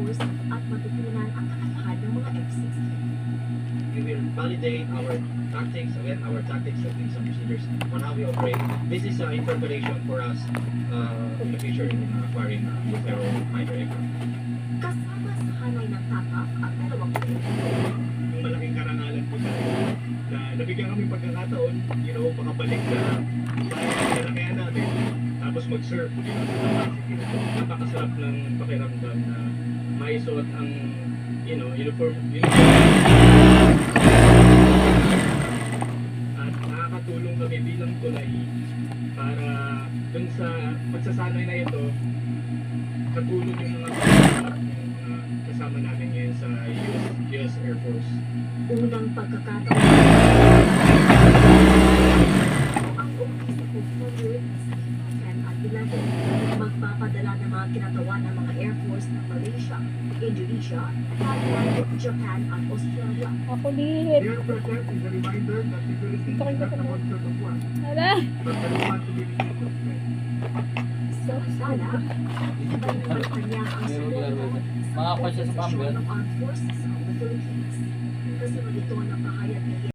Force at matutunan ang kakayahan ng mga F-16. We will validate our tactics, again, our tactics, techniques, and procedures on how we operate. This is in preparation for us in the future in acquiring Lucero fighter aircraft. Kasama sa hanay ng TACAF ang dalawang piloto. Malaking karangalan po tayo na nabigyan kami pagkakataon, makabalik sa kailangan natin, tapos mag-serve dito sa capacity na to. Napakasarap ng pakiramdam na maisuot ang uniform at nakakatulong kami bilang tulay para dun sa pagsasanay na ito, katulong yung mga kasama namin ngayon sa US Air Force. Unang pagkakataon ang umpisa ko for years sa 10 at 11. Magpapadala ng mga kinatawa ng mga Air Force ng Malaysia, Indonesia, Thailand, Japan at Australia. Ako liit. Their presence is a reminder that security is not a monster of one, Hala. but a responsibility of strength. Samantala, iba naman kanya ang suporta Mga pasya sa Organisasyon Pamber. ng Armed Forces of the Philippines. Kasunod ito ng pahayag ni